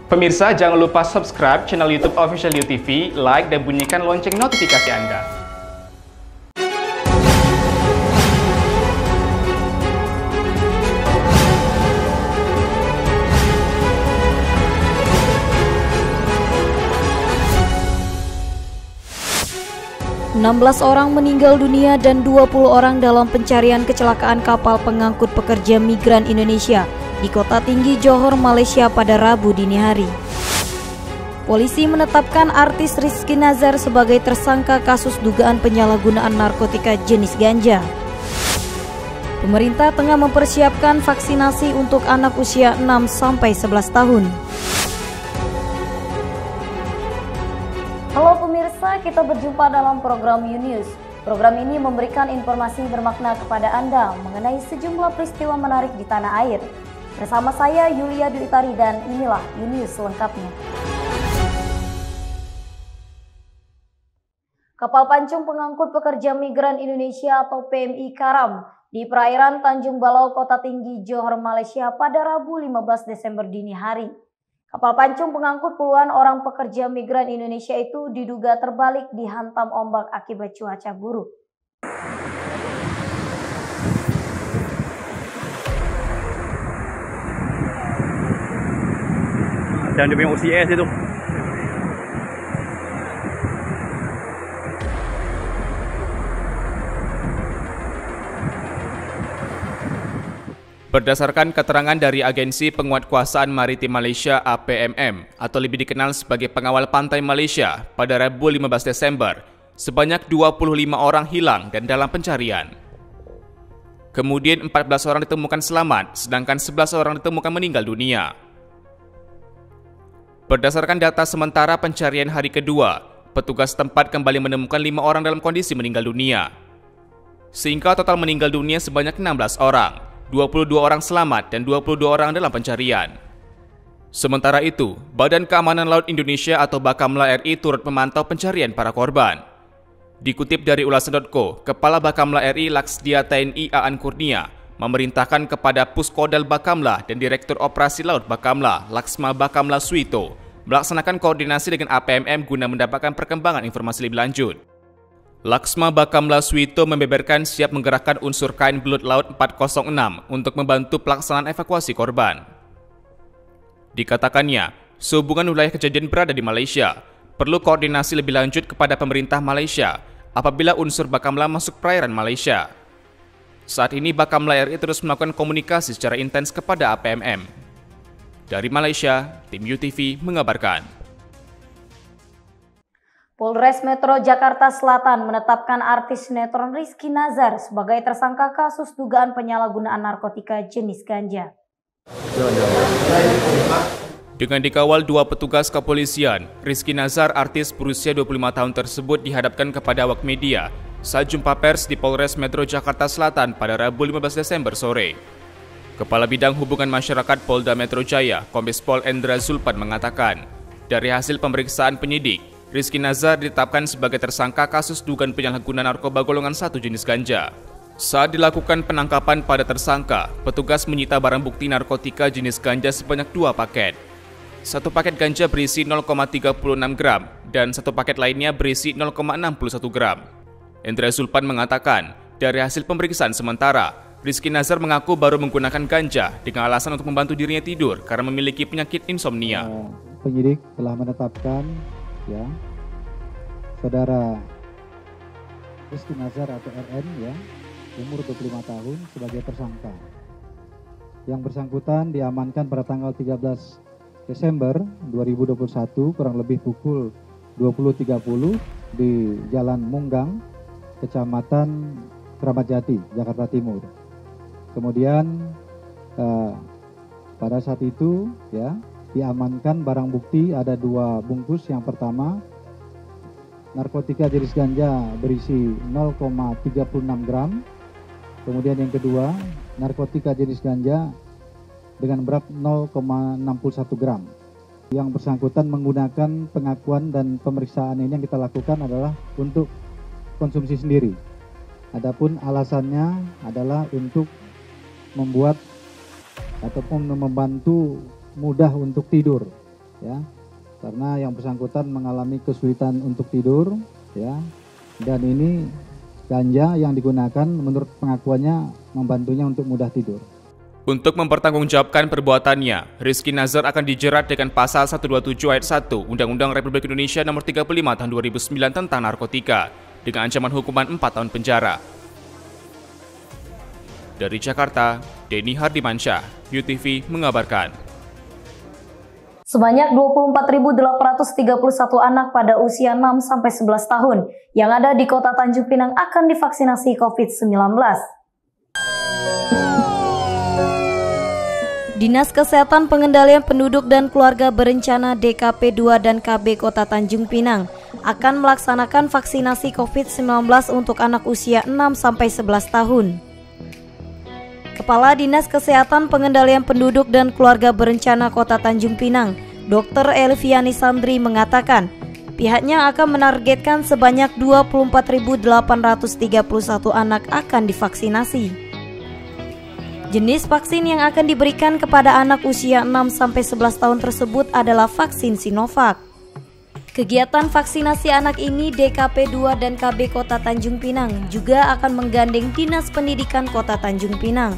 Pemirsa, jangan lupa subscribe channel YouTube Official UTV, like dan bunyikan lonceng notifikasi Anda. (16 orang meninggal dunia dan 20 orang dalam pencarian kecelakaan kapal pengangkut pekerja migran Indonesia di Kota Tinggi, Johor, Malaysia pada Rabu dini hari. Polisi menetapkan artis Rizky Nazar sebagai tersangka kasus dugaan penyalahgunaan narkotika jenis ganja. Pemerintah tengah mempersiapkan vaksinasi untuk anak usia 6-11 tahun. Halo pemirsa, kita berjumpa dalam program UNews. Program ini memberikan informasi bermakna kepada Anda mengenai sejumlah peristiwa menarik di tanah air. Bersama saya Yulia Dwi Utari dan inilah UNews selengkapnya. Kapal pancung pengangkut pekerja migran Indonesia atau PMI karam di perairan Tanjung Balau, Kota Tinggi, Johor, Malaysia pada Rabu 15 Desember dini hari. Kapal pancung pengangkut puluhan orang pekerja migran Indonesia itu diduga terbalik dihantam ombak akibat cuaca buruk. Dan dia punya OCS itu. Berdasarkan keterangan dari Agensi Penguatkuasaan Maritim Malaysia (APMM) atau lebih dikenal sebagai Pengawal Pantai Malaysia, pada Rabu 15 Desember, sebanyak 25 orang hilang dan dalam pencarian. Kemudian 14 orang ditemukan selamat, sedangkan 11 orang ditemukan meninggal dunia. Berdasarkan data sementara pencarian hari kedua, petugas tempat kembali menemukan 5 orang dalam kondisi meninggal dunia. Sehingga total meninggal dunia sebanyak 16 orang. 22 orang selamat dan 22 orang dalam pencarian. Sementara itu, Badan Keamanan Laut Indonesia atau Bakamla RI turut memantau pencarian para korban. Dikutip dari ulasan.co, Kepala Bakamla RI Laksdia TNI Aan Kurnia memerintahkan kepada Puskodal Bakamla dan Direktur Operasi Laut Bakamla, Laksma Bakamla Suito, melaksanakan koordinasi dengan APMM guna mendapatkan perkembangan informasi lebih lanjut. Laksma Bakamla Suito membeberkan siap menggerakkan unsur kain belut laut 406 untuk membantu pelaksanaan evakuasi korban. Dikatakannya, sehubungan wilayah kejadian berada di Malaysia, perlu koordinasi lebih lanjut kepada pemerintah Malaysia apabila unsur Bakamla masuk perairan Malaysia. Saat ini Bakamla RI terus melakukan komunikasi secara intens kepada APMM. Dari Malaysia, tim UTV mengabarkan. Polres Metro Jakarta Selatan menetapkan artis sinetron Rizky Nazar sebagai tersangka kasus dugaan penyalahgunaan narkotika jenis ganja. Dengan dikawal 2 petugas kepolisian, Rizky Nazar, artis berusia 25 tahun tersebut dihadapkan kepada awak media saat jumpa pers di Polres Metro Jakarta Selatan pada Rabu 15 Desember sore. Kepala Bidang Hubungan Masyarakat Polda Metro Jaya, Kombes Pol Endra Zulpan mengatakan, dari hasil pemeriksaan penyidik, Rizky Nazar ditetapkan sebagai tersangka kasus dugaan penyalahgunaan narkoba golongan 1 jenis ganja. Saat dilakukan penangkapan pada tersangka, petugas menyita barang bukti narkotika jenis ganja sebanyak 2 paket. 1 paket ganja berisi 0,36 gram dan 1 paket lainnya berisi 0,61 gram. Endra Zulpan mengatakan, dari hasil pemeriksaan sementara, Rizky Nazar mengaku baru menggunakan ganja dengan alasan untuk membantu dirinya tidur karena memiliki penyakit insomnia. Penyidik telah menetapkan saudara Rizky Nazar atau RN umur 25 tahun sebagai tersangka. Yang bersangkutan diamankan pada tanggal 13 Desember 2021 kurang lebih pukul 20.30 di Jalan Munggang, Kecamatan Kramat Jati, Jakarta Timur. Kemudian pada saat itu diamankan barang bukti ada 2 bungkus. Yang pertama narkotika jenis ganja berisi 0,36 gram. Kemudian yang kedua narkotika jenis ganja dengan berat 0,61 gram. Yang bersangkutan menggunakan pengakuan dan pemeriksaan ini yang kita lakukan adalah untuk konsumsi sendiri. Adapun alasannya adalah untuk membuat ataupun membantu mudah untuk tidur ya, karena yang bersangkutan mengalami kesulitan untuk tidur, ya, dan ini ganja yang digunakan menurut pengakuannya membantunya untuk mudah tidur. Untuk mempertanggungjawabkan perbuatannya, Rizky Nazar akan dijerat dengan pasal 127 ayat 1 Undang-Undang Republik Indonesia Nomor 35 Tahun 2009 tentang narkotika dengan ancaman hukuman 4 tahun penjara. Dari Jakarta, Denny Hardimansyah, UTV mengabarkan. Sebanyak 24.831 anak pada usia 6-11 tahun yang ada di Kota Tanjung Pinang akan divaksinasi COVID-19. Dinas Kesehatan Pengendalian Penduduk dan Keluarga Berencana DKP 2 dan KB Kota Tanjung Pinang akan melaksanakan vaksinasi COVID-19 untuk anak usia 6-11 tahun. Kepala Dinas Kesehatan Pengendalian Penduduk dan Keluarga Berencana Kota Tanjung Pinang, Dr. Elviani Sandri mengatakan, pihaknya akan menargetkan sebanyak 24.831 anak akan divaksinasi. Jenis vaksin yang akan diberikan kepada anak usia 6-11 tahun tersebut adalah vaksin Sinovac. Kegiatan vaksinasi anak ini DKP 2 dan KB Kota Tanjung Pinang juga akan menggandeng Dinas Pendidikan Kota Tanjung Pinang.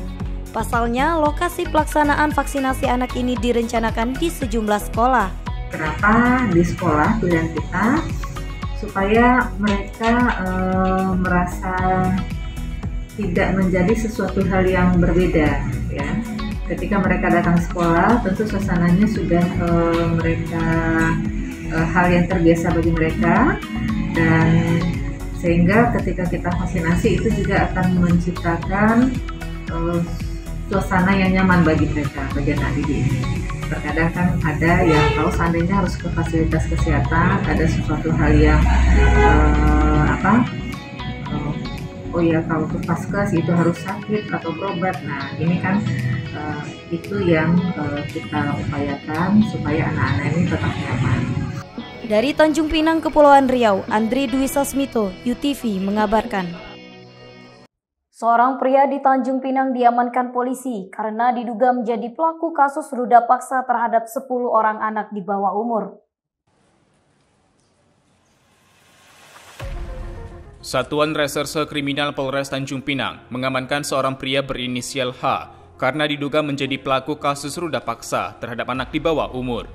Pasalnya, lokasi pelaksanaan vaksinasi anak ini direncanakan di sejumlah sekolah. Kenapa di sekolah pilihan kita? Supaya mereka merasa tidak menjadi sesuatu hal yang berbeda, ya. Ketika mereka datang sekolah, tentu suasananya sudah hal yang terbiasa bagi mereka, dan sehingga ketika kita vaksinasi itu juga akan menciptakan suasana yang nyaman bagi mereka, bagi anak didik ini. Terkadang kan ada yang kalau seandainya harus ke fasilitas kesehatan, ada sesuatu hal yang kalau ke vaskes itu harus sakit atau berobat. Nah, ini kan itu yang kita upayakan supaya anak-anak ini tetap nyaman. Dari Tanjung Pinang, Kepulauan Riau, Andri Dwi Sasmito, UTV mengabarkan. Seorang pria di Tanjung Pinang diamankan polisi karena diduga menjadi pelaku kasus ruda paksa terhadap 10 orang anak di bawah umur. Satuan Reserse Kriminal Polres Tanjung Pinang mengamankan seorang pria berinisial H karena diduga menjadi pelaku kasus ruda paksa terhadap anak di bawah umur.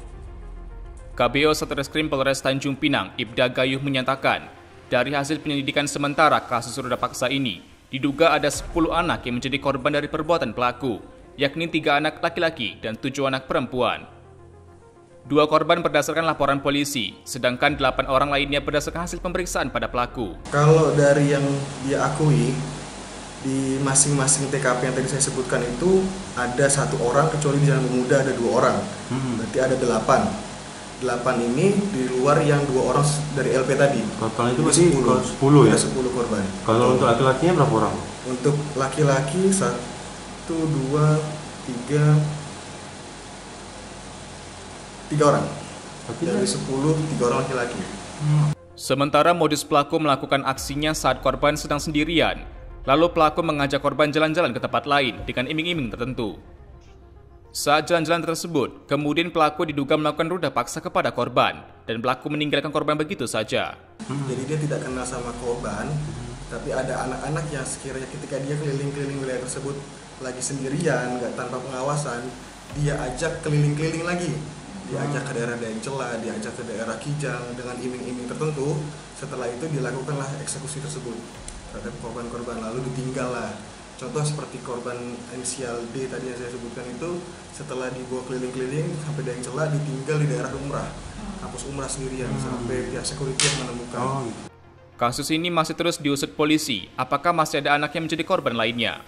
KBO Satreskrim Polres Tanjung Pinang, Ibda Gayuh menyatakan, dari hasil penyelidikan sementara kasus ruda paksa ini, diduga ada 10 anak yang menjadi korban dari perbuatan pelaku, yakni 3 anak laki-laki dan 7 anak perempuan. 2 korban berdasarkan laporan polisi, sedangkan 8 orang lainnya berdasarkan hasil pemeriksaan pada pelaku. Kalau dari yang dia akui, di masing-masing TKP yang tadi saya sebutkan itu ada 1 orang, kecuali di Jalan Pemuda ada 2 orang. Berarti ada 8. 8 ini di luar yang 2 orang dari LP tadi. Total itu masih 10 ya? 10 korban. Kalau untuk laki-lakinya berapa orang? Untuk laki-laki 1, 2, 3 orang. Dari 10, 3 orang laki-laki. Sementara modus pelaku melakukan aksinya saat korban sedang sendirian. Lalu pelaku mengajak korban jalan-jalan ke tempat lain dengan iming-iming tertentu. Saat jalan-jalan tersebut, kemudian pelaku diduga melakukan ruda paksa kepada korban dan pelaku meninggalkan korban begitu saja. Jadi dia tidak kenal sama korban, tapi ada anak-anak yang sekiranya ketika dia keliling-keliling wilayah tersebut lagi sendirian, nggak tanpa pengawasan, dia ajak keliling-keliling lagi. Diajak ke daerah Daeng-Cela, diajak ke daerah Kijang dengan iming-iming tertentu. Setelah itu dilakukanlah eksekusi tersebut terhadap korban-korban, lalu ditinggal lah. Contoh seperti korban inisial D tadi yang saya sebutkan itu, setelah dibawa keliling-keliling sampai Daeng-Cela, ditinggal di daerah umrah, hapus umrah sendirian sampai pihak security yang menemukan. Kasus ini masih terus diusut polisi. Apakah masih ada anak yang menjadi korban lainnya?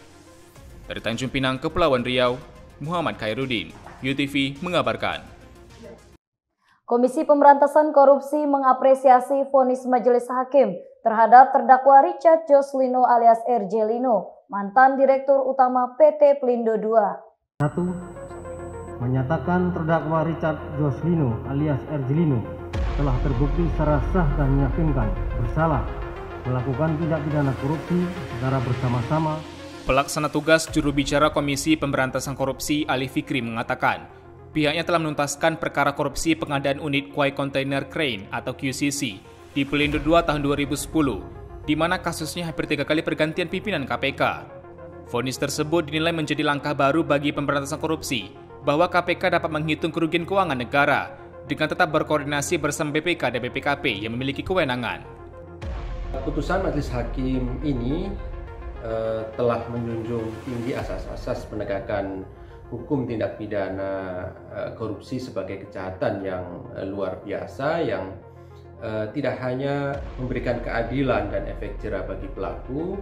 Dari Tanjung Pinang, Kepulauan Riau, Muhammad Khairuddin, UTV mengabarkan. Komisi Pemberantasan Korupsi mengapresiasi vonis majelis hakim terhadap terdakwa Richard Joslino alias RJ Lino, mantan Direktur Utama PT Pelindo II. 1. Menyatakan terdakwa Richard Joslino alias RJ Lino telah terbukti secara sah dan meyakinkan bersalah melakukan tindak pidana korupsi secara bersama-sama. Pelaksana tugas juru bicara Komisi Pemberantasan Korupsi Ali Fikri mengatakan, pihaknya telah menuntaskan perkara korupsi pengadaan unit Quay Container Crane atau QCC di Pelindo 2 tahun 2010, di mana kasusnya hampir 3 kali pergantian pimpinan KPK. Vonis tersebut dinilai menjadi langkah baru bagi pemberantasan korupsi, bahwa KPK dapat menghitung kerugian keuangan negara dengan tetap berkoordinasi bersama BPK dan BPKP yang memiliki kewenangan. Putusan Majelis Hakim ini telah menjunjung tinggi asas-asas penegakan hukum tindak pidana korupsi sebagai kejahatan yang luar biasa yang tidak hanya memberikan keadilan dan efek jera bagi pelaku,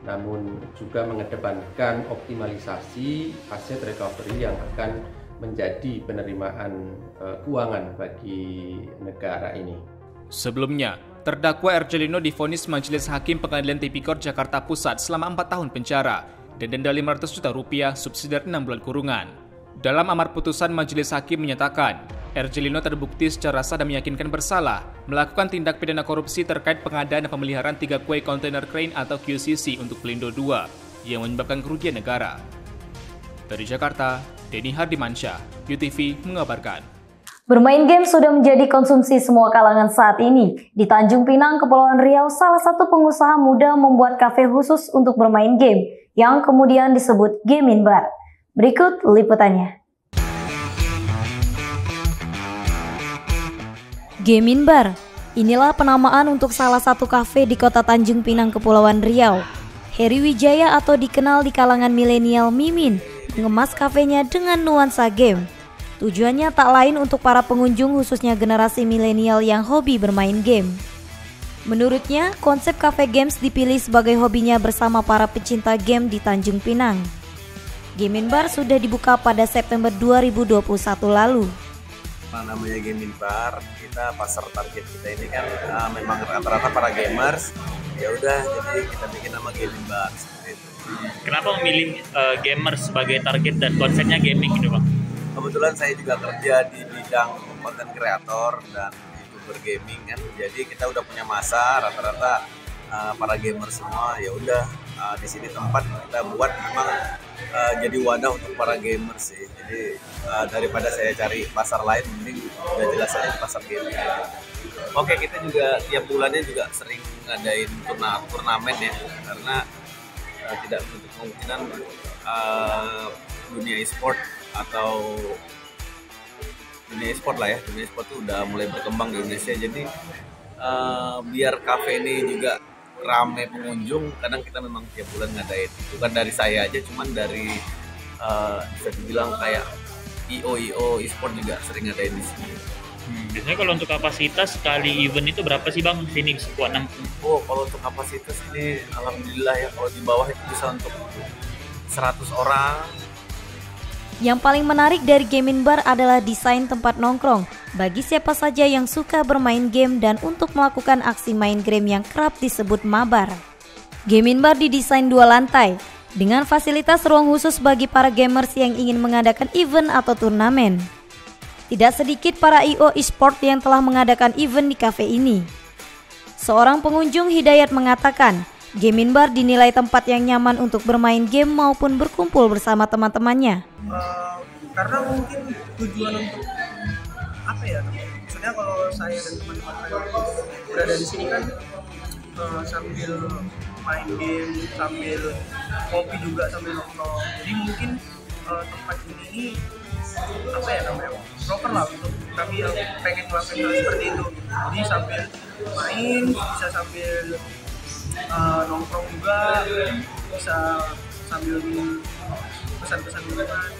namun juga mengedepankan optimalisasi aset recovery yang akan menjadi penerimaan keuangan bagi negara ini. Sebelumnya, terdakwa Erjelino divonis Majelis Hakim Pengadilan Tipikor Jakarta Pusat selama 4 tahun penjara dan denda 500 juta rupiah subsidiar 6 bulan kurungan. Dalam amar putusan, Majelis Hakim menyatakan Erjelino terbukti secara sah dan meyakinkan bersalah melakukan tindak pidana korupsi terkait pengadaan dan pemeliharaan 3 Quay Container Crane atau QCC untuk Pelindo 2 yang menyebabkan kerugian negara. Dari Jakarta, Denny Hardimansyah, UTV mengabarkan. Bermain game sudah menjadi konsumsi semua kalangan saat ini. Di Tanjung Pinang, Kepulauan Riau, salah satu pengusaha muda membuat kafe khusus untuk bermain game, yang kemudian disebut Gaming Bar. Berikut liputannya. Gaming Bar, inilah penamaan untuk salah satu kafe di kota Tanjung Pinang, Kepulauan Riau. Heri Wijaya atau dikenal di kalangan milenial Mimin, mengemas kafenya dengan nuansa game. Tujuannya tak lain untuk para pengunjung khususnya generasi milenial yang hobi bermain game. Menurutnya, konsep cafe games dipilih sebagai hobinya bersama para pecinta game di Tanjung Pinang. Gaming Bar sudah dibuka pada September 2021 lalu. Namanya Gaming Bar, kita pasar target kita ini kan memang rata-rata para gamers. Ya udah, jadi kita bikin nama Gaming Bar seperti itu. Kenapa memilih gamers sebagai target dan konsepnya gaming gitu, Bang? Kebetulan saya juga kerja di bidang konten kreator dan YouTuber gaming kan, jadi kita udah punya masa rata-rata para gamer semua. Ya udah, di sini tempat kita buat memang jadi wadah untuk para gamer sih. Jadi daripada saya cari pasar lain, mending udah jelas aja pasar gaming. Oke, kita juga tiap bulannya juga sering ngadain turnamen ya, karena tidak menutup kemungkinan dunia e-sport atau dunia e-sport lah ya, dunia e-sport itu udah mulai berkembang di Indonesia. Jadi biar kafe ini juga ramai pengunjung, kadang kita memang tiap bulan ngadain. Bukan dari saya aja, cuman dari bisa dibilang kayak IO e-sport juga sering ngadain di sini. Biasanya kalau untuk kapasitas sekali event itu berapa sih, Bang? Sini bisa buat 6. Oh, kalau untuk kapasitas ini alhamdulillah ya, kalau di bawah itu bisa untuk 100 orang. Yang paling menarik dari Gaming Bar adalah desain tempat nongkrong bagi siapa saja yang suka bermain game dan untuk melakukan aksi main game yang kerap disebut mabar. Gaming Bar didesain 2 lantai dengan fasilitas ruang khusus bagi para gamers yang ingin mengadakan event atau turnamen. Tidak sedikit para IO e-sport yang telah mengadakan event di kafe ini. Seorang pengunjung, Hidayat, mengatakan Gaming Bar dinilai tempat yang nyaman untuk bermain game maupun berkumpul bersama teman-temannya. Karena mungkin tujuan untuk apa ya? Maksudnya kalau saya dan teman-teman saya berada di sini kan sambil main game, sambil kopi juga, sambil nongkrong. Jadi mungkin tempat ini apa ya namanya? Proper lah untuk kami yang pengen ngelakuin hal seperti itu. Jadi sambil main, bisa sambil nongkrong juga, bisa sambil pesan-pesan minuman.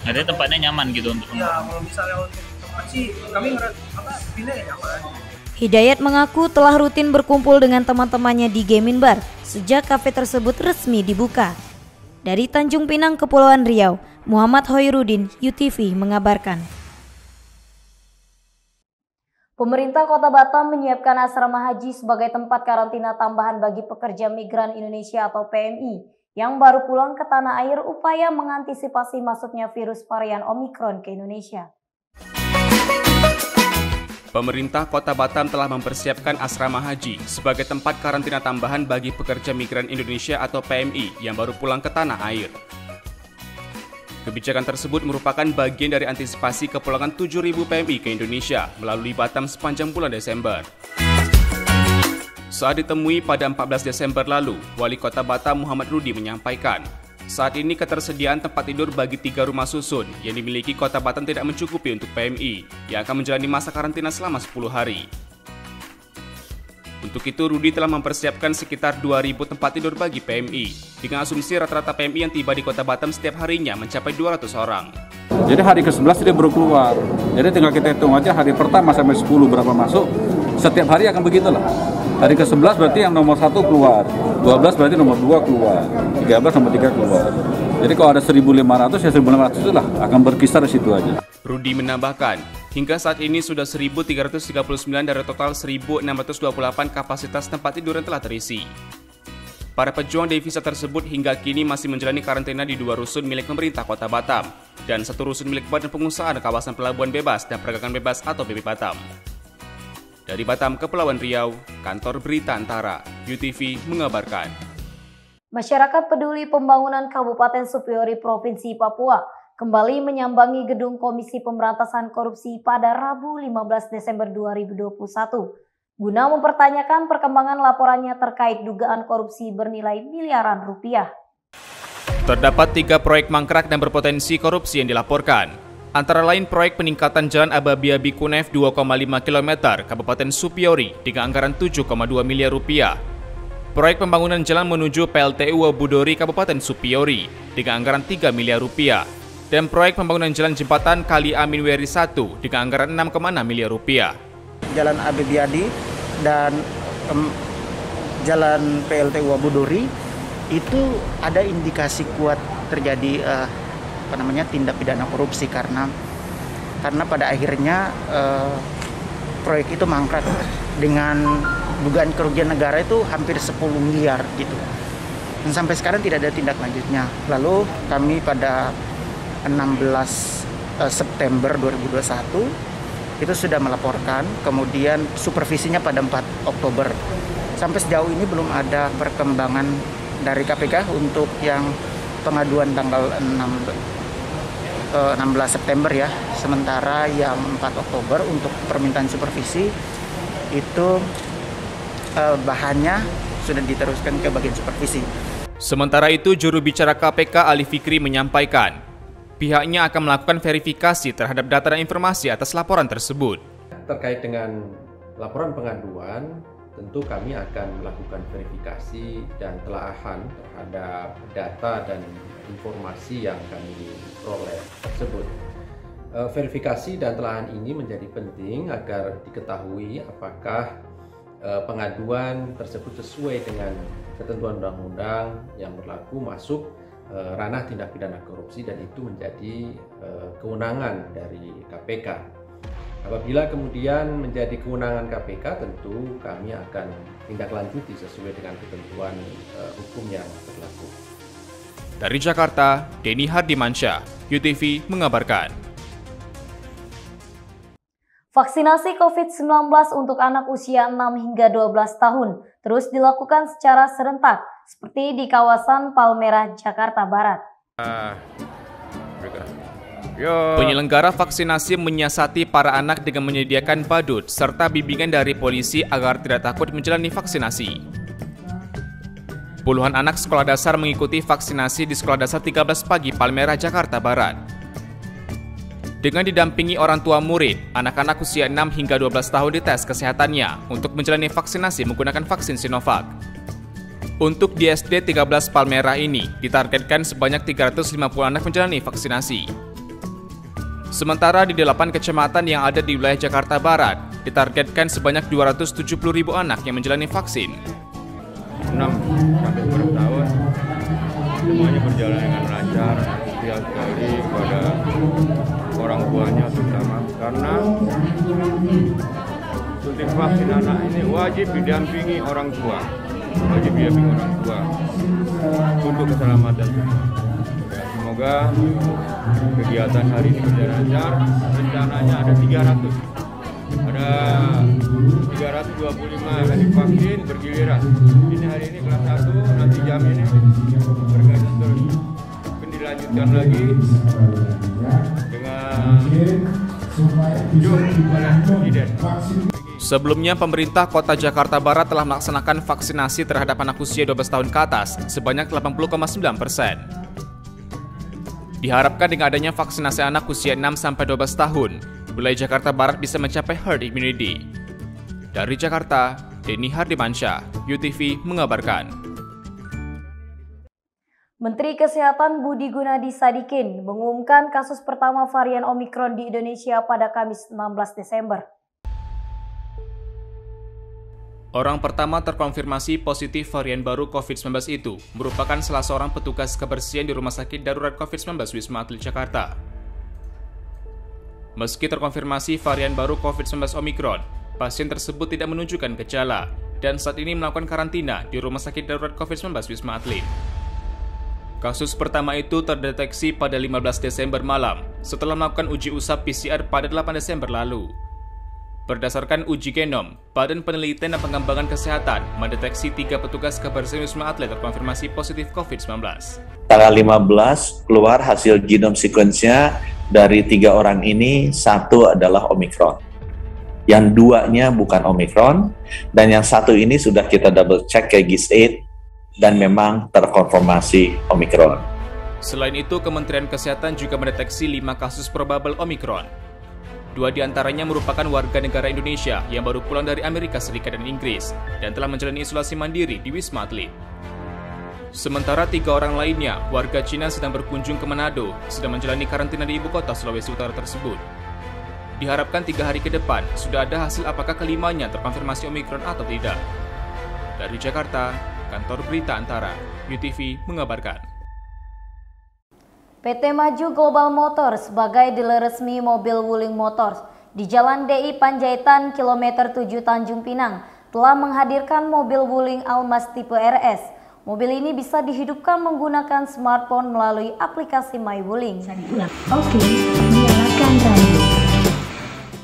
Ada tempatnya nyaman gitu untuk. Ya, kalau misalnya untuk tempat sih kami pilih yang nyaman. Hidayat mengaku telah rutin berkumpul dengan teman-temannya di Gaming Bar sejak kafe tersebut resmi dibuka. Dari Tanjung Pinang, Kepulauan Riau, Muhammad Hoirudin, UTV mengabarkan. Pemerintah Kota Batam menyiapkan asrama haji sebagai tempat karantina tambahan bagi pekerja migran Indonesia atau PMI yang baru pulang ke tanah air upaya mengantisipasi masuknya virus varian Omikron ke Indonesia. Pemerintah Kota Batam telah mempersiapkan asrama haji sebagai tempat karantina tambahan bagi pekerja migran Indonesia atau PMI yang baru pulang ke tanah air. Kebijakan tersebut merupakan bagian dari antisipasi kepulangan 7.000 PMI ke Indonesia melalui Batam sepanjang bulan Desember. Saat ditemui pada 14 Desember lalu, Wali Kota Batam Muhammad Rudi menyampaikan, saat ini ketersediaan tempat tidur bagi 3 rumah susun yang dimiliki Kota Batam tidak mencukupi untuk PMI yang akan menjalani masa karantina selama 10 hari. Untuk itu, Rudi telah mempersiapkan sekitar 2.000 tempat tidur bagi PMI, dengan asumsi rata-rata PMI yang tiba di Kota Batam setiap harinya mencapai 200 orang. Jadi hari ke-11 dia baru keluar, jadi tinggal kita hitung aja hari pertama sampai 10 berapa masuk, setiap hari akan begitulah. Hari ke-11 berarti yang nomor 1 keluar, 12 berarti nomor 2 keluar, 13 nomor 3 keluar. Jadi kalau ada 1.500 ya 1.500 itulah, akan berkisar di situ aja. Rudi menambahkan, hingga saat ini sudah 1.339 dari total 1.628 kapasitas tempat tidur yang telah terisi. Para pejuang devisa tersebut hingga kini masih menjalani karantina di 2 rusun milik pemerintah Kota Batam dan 1 rusun milik Badan Pengusahaan Kawasan Pelabuhan Bebas dan Perdagangan Bebas atau BP Batam. Dari Batam, Kepulauan Riau, Kantor Berita Antara, UTV mengabarkan. Masyarakat peduli pembangunan Kabupaten Supiori Provinsi Papua kembali menyambangi gedung Komisi Pemberantasan Korupsi pada Rabu 15 Desember 2021 guna mempertanyakan perkembangan laporannya terkait dugaan korupsi bernilai miliaran rupiah. Terdapat 3 proyek mangkrak dan berpotensi korupsi yang dilaporkan. Antara lain proyek peningkatan Jalan Ababiabi Kunef 2,5 km Kabupaten Supiori dengan anggaran 7,2 miliar rupiah. Proyek pembangunan jalan menuju PLTU Wabudori Kabupaten Supiori dengan anggaran 3 miliar rupiah. Dan proyek pembangunan jalan jembatan Kali Amin Weri 1 dengan anggaran 6,6 miliar rupiah. Jalan Ababiadi dan jalan PLTU Wabudori itu ada indikasi kuat terjadi tindak pidana korupsi karena pada akhirnya proyek itu mangkrak dengan dugaan kerugian negara itu hampir 10 miliar gitu. Dan sampai sekarang tidak ada tindak lanjutnya. Lalu kami pada 16 September 2021 itu sudah melaporkan, kemudian supervisinya pada 4 Oktober. Sampai sejauh ini belum ada perkembangan dari KPK untuk yang pengaduan tanggal 16 September ya. Sementara yang 4 Oktober untuk permintaan supervisi itu bahannya sudah diteruskan ke bagian supervisi. Sementara itu, juru bicara KPK Ali Fikri menyampaikan, pihaknya akan melakukan verifikasi terhadap data dan informasi atas laporan tersebut. Terkait dengan laporan pengaduan, tentu kami akan melakukan verifikasi dan telaahan terhadap data dan informasi yang kami peroleh tersebut. Verifikasi dan telaahan ini menjadi penting agar diketahui apakah pengaduan tersebut sesuai dengan ketentuan undang-undang yang berlaku masuk ranah tindak pidana korupsi dan itu menjadi kewenangan dari KPK. Apabila kemudian menjadi kewenangan KPK, tentu kami akan tindak lanjuti sesuai dengan ketentuan hukum yang berlaku. Dari Jakarta, Denny Hardimansyah, UTV mengabarkan. Vaksinasi COVID-19 untuk anak usia 6 hingga 12 tahun terus dilakukan secara serentak seperti di kawasan Palmerah, Jakarta Barat. Penyelenggara vaksinasi menyiasati para anak dengan menyediakan badut serta bimbingan dari polisi agar tidak takut menjalani vaksinasi. Puluhan anak sekolah dasar mengikuti vaksinasi di Sekolah Dasar 13 Pagi Palmerah, Jakarta Barat. Dengan didampingi orang tua murid, anak-anak usia 6 hingga 12 tahun dites kesehatannya untuk menjalani vaksinasi menggunakan vaksin Sinovac. Untuk di SD 13 Palmerah ini, ditargetkan sebanyak 350 anak menjalani vaksinasi. Sementara di 8 kecamatan yang ada di wilayah Jakarta Barat, ditargetkan sebanyak 270.000 anak yang menjalani vaksin. 6 sampai 10 tahun, semuanya berjalan dengan lancar, setia sekali pada orang tuanya terutama karena suntik vaksin anak ini wajib didampingi orang tua, untuk keselamatan semua. Ya, semoga kegiatan hari ini berjalan lancar. Rencananya ada 325 yang divaksin bergiliran. Ini hari ini kelas 1, nanti jam ini berganti terus. dilanjutkan lagi dengan Presiden. Sebelumnya, pemerintah Kota Jakarta Barat telah melaksanakan vaksinasi terhadap anak usia 12 tahun ke atas sebanyak 80,9%. Diharapkan dengan adanya vaksinasi anak usia 6-12 tahun, wilayah Jakarta Barat bisa mencapai herd immunity. Dari Jakarta, Denny Hardimansyah, UTV mengabarkan. Menteri Kesehatan Budi Gunadi Sadikin mengumumkan kasus pertama varian Omikron di Indonesia pada Kamis 16 Desember. Orang pertama terkonfirmasi positif varian baru COVID-19 itu merupakan salah seorang petugas kebersihan di Rumah Sakit Darurat COVID-19 Wisma Atlet Jakarta. Meski terkonfirmasi varian baru COVID-19 Omikron, pasien tersebut tidak menunjukkan gejala dan saat ini melakukan karantina di Rumah Sakit Darurat COVID-19 Wisma Atlet. Kasus pertama itu terdeteksi pada 15 Desember malam setelah melakukan uji usap PCR pada 8 Desember lalu. Berdasarkan uji genom, Badan Penelitian dan Pengembangan Kesehatan mendeteksi 3 petugas kebersihan Wisma Atlet terkonfirmasi positif COVID-19. Tanggal 15 keluar hasil genome sequence-nya, dari 3 orang ini 1 adalah Omikron. Yang 2-nya bukan Omikron, dan yang 1 ini sudah kita double check ke GIS-8 dan memang terkonfirmasi Omikron. Selain itu, Kementerian Kesehatan juga mendeteksi 5 kasus probable Omikron. 2 diantaranya merupakan warga negara Indonesia yang baru pulang dari Amerika Serikat dan Inggris dan telah menjalani isolasi mandiri di Wisma Atlet. Sementara 3 orang lainnya, warga Cina sedang berkunjung ke Manado, sedang menjalani karantina di ibu kota Sulawesi Utara tersebut. Diharapkan 3 hari ke depan sudah ada hasil apakah kelimanya terkonfirmasi Omikron atau tidak. Dari Jakarta, Kantor Berita Antara, UTV mengabarkan. PT Maju Global Motors sebagai dealer resmi mobil Wuling Motors di Jalan DI Panjaitan kilometer 7 Tanjung Pinang telah menghadirkan mobil Wuling Almas tipe RS. Mobil ini bisa dihidupkan menggunakan smartphone melalui aplikasi My Wuling. Oke, nyalakan radio.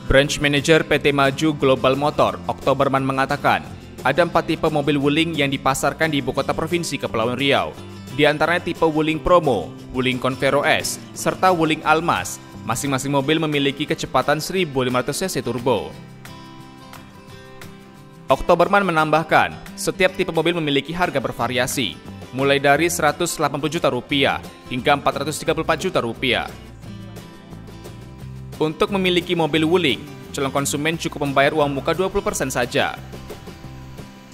Branch Manager PT Maju Global Motor, Oktoberman mengatakan, ada 4 tipe mobil Wuling yang dipasarkan di ibu kota provinsi Kepulauan Riau. Di antaranya tipe Wuling Promo, Wuling Convero S, serta Wuling Almas. Masing-masing mobil memiliki kecepatan 1500 cc turbo. Oktoberman menambahkan, setiap tipe mobil memiliki harga bervariasi, mulai dari Rp180 juta hingga Rp434 juta. Untuk memiliki mobil Wuling, calon konsumen cukup membayar uang muka 20% saja.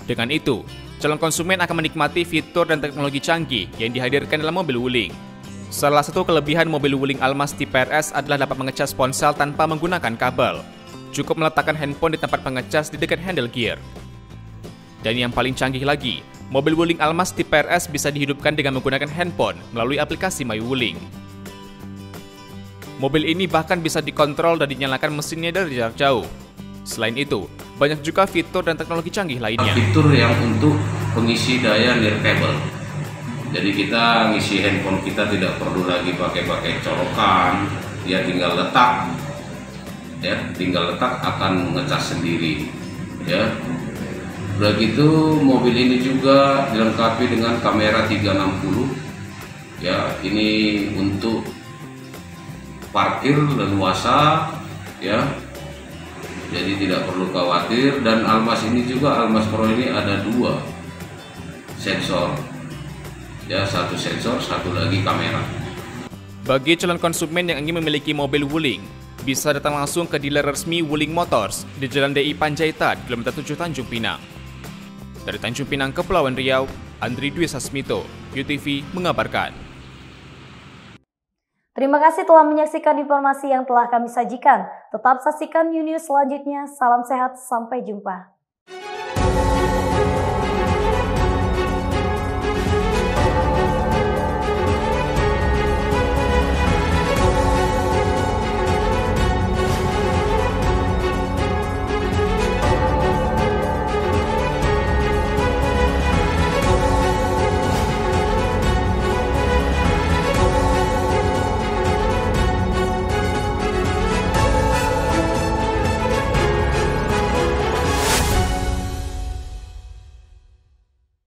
Dengan itu, calon konsumen akan menikmati fitur dan teknologi canggih yang dihadirkan dalam mobil Wuling. Salah satu kelebihan mobil Wuling Almas tipe RS adalah dapat mengecas ponsel tanpa menggunakan kabel. Cukup meletakkan handphone di tempat pengecas di dekat handle gear. Dan yang paling canggih lagi, mobil Wuling Almas tipe RS bisa dihidupkan dengan menggunakan handphone melalui aplikasi My Wuling. Mobil ini bahkan bisa dikontrol dan dinyalakan mesinnya dari jarak jauh. Selain itu, banyak juga fitur dan teknologi canggih lainnya. Fitur yang untuk pengisi daya nirkabel. Jadi kita ngisi handphone kita tidak perlu lagi pakai colokan, ya tinggal letak. Ya, tinggal letak akan ngecas sendiri. Ya. Begitu mobil ini juga dilengkapi dengan kamera 360. Ya, ini untuk parkir leluasa, ya. Jadi tidak perlu khawatir, dan Almas ini juga, Almas Pro ini ada 2 sensor, ya, 1 sensor, 1 lagi kamera. Bagi calon konsumen yang ingin memiliki mobil Wuling, bisa datang langsung ke dealer resmi Wuling Motors di Jalan DI Panjaitan, kilometer 7 Tanjung Pinang. Dari Tanjung Pinang, Kepulauan Riau, Andri Dwi Sasmito, UTV mengabarkan. Terima kasih telah menyaksikan informasi yang telah kami sajikan. Tetap saksikan News selanjutnya. Salam sehat, sampai jumpa.